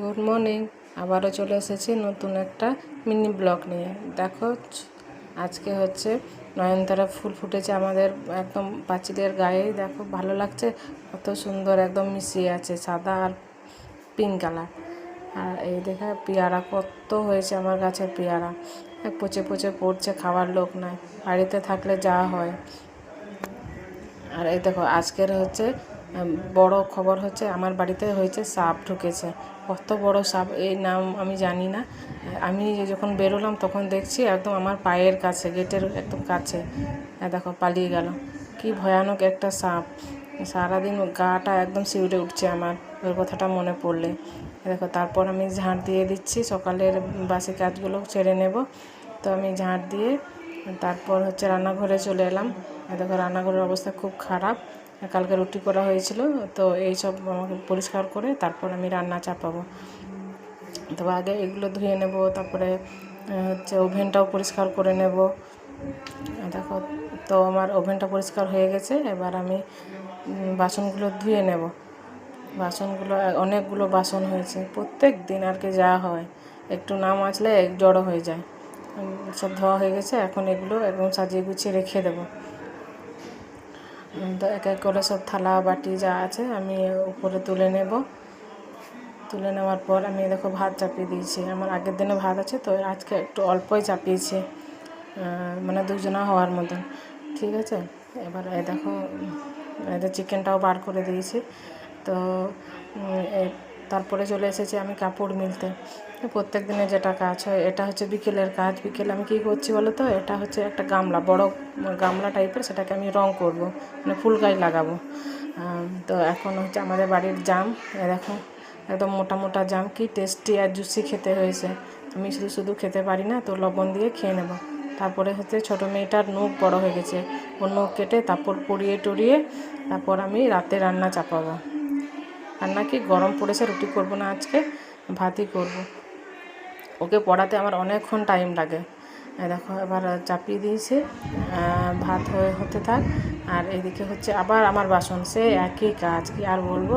Good morning. আবারও চলে এসেছি নতুন একটা মিনি ব্লগ নিয়ে। দেখো আজকে হচ্ছে নয়নতারা ফুল ফুটেছে আমাদের একদম পাঁচিলের গায়ে। দেখো ভালো লাগছে, কত সুন্দর, একদম মিশিয়ে আছে সাদা আর পিঙ্ক কালার। আর এই দেখে পেয়ারা কত হয়েছে আমার গাছের পেয়ারা, পচে পচে পড়ছে, খাওয়ার লোক নাই, বাড়িতে থাকলে যা হয়। আর এই দেখো আজকের হচ্ছে বড় খবর হচ্ছে আমার বাড়িতে হয়েছে সাপ ঢুকেছে। কত বড় সাপ, এই নাম আমি জানি না। আমি যখন বেরোলাম তখন দেখছি একদম আমার পায়ের কাছে, গেটের একদম কাছে। দেখো পালিয়ে গেল, কি ভয়ানক একটা সাপ। সারাদিন গাটা একদম শিউরে উঠছে আমার ওই কথাটা মনে পড়লে। দেখো তারপর আমি ঝাঁট দিয়ে দিচ্ছি, সকালের বাসি কাজগুলো ছেড়ে নেব। তো আমি ঝাঁট দিয়ে তারপর হচ্ছে রান্নাঘরে চলে এলাম। দেখো রান্নাঘরের অবস্থা খুব খারাপ, কালকে রুটি করা হয়েছিল, তো এই সব আমাকে পরিষ্কার করে তারপর আমি রান্না চাপাবো। তো আগে এগুলো ধুয়ে নেব, তারপরে হচ্ছে ওভেনটাও পরিষ্কার করে নেব। দেখো তো আমার ওভেনটা পরিষ্কার হয়ে গেছে, এবার আমি বাসনগুলো ধুয়ে নেব। বাসনগুলো অনেকগুলো বাসন হয়েছে, প্রত্যেক দিন আর কি যা হয়, একটু নাম আসলে জড়ো হয়ে যায়। সব ধোয়া হয়ে গেছে, এখন এগুলো একদম সাজিয়ে গুছিয়ে রেখে দেবো। তো এক এক করে সব থালা বাটি যা আছে আমি উপরে তুলে নেব। তুলে নেওয়ার পর আমি দেখো ভাত চাপিয়ে দিয়েছি। আমার আগের দিনে ভাত আছে, তো আজকে একটু অল্পই চাপিয়েছি, মানে দুজনা হওয়ার মতন। ঠিক আছে, এবার দেখো চিকেনটাও বার করে দিয়েছি। তো তারপরে চলে এসেছি আমি কাপড় মিলতে। প্রত্যেক দিনে যেটা কাজ হয়, এটা হচ্ছে বিকেলের কাজ। বিকেলে আমি কী করছি বলো তো, এটা হচ্ছে একটা গামলা, বড় গামলা টাইপের, সেটাকে আমি রং করব, মানে ফুল গাছ লাগাবো। তো এখন হচ্ছে আমাদের বাড়ির জাম, দেখো একদম মোটা মোটা জাম, কি টেস্টি আর জুসি খেতে হয়েছে। আমি শুধু শুধু খেতে পারি না, তো লবণ দিয়ে খেয়ে নেব। তারপরে হচ্ছে ছোটো মেয়েটার নখ বড় হয়ে গেছে, ওর নখ কেটে তারপর পরিয়ে টরিয়ে তারপর আমি রাতে রান্না চাপাবো। রান্না কি গরম পড়েছে, রুটি করব না আজকে, ভাতই করব। ওকে পড়াতে আমার অনেকক্ষণ টাইম লাগে। দেখো এবার চাপিয়ে দিয়েছে, ভাত হতে থাক। আর এদিকে হচ্ছে আবার আমার বাসন, সে একই কাজ, কি আর বলবো।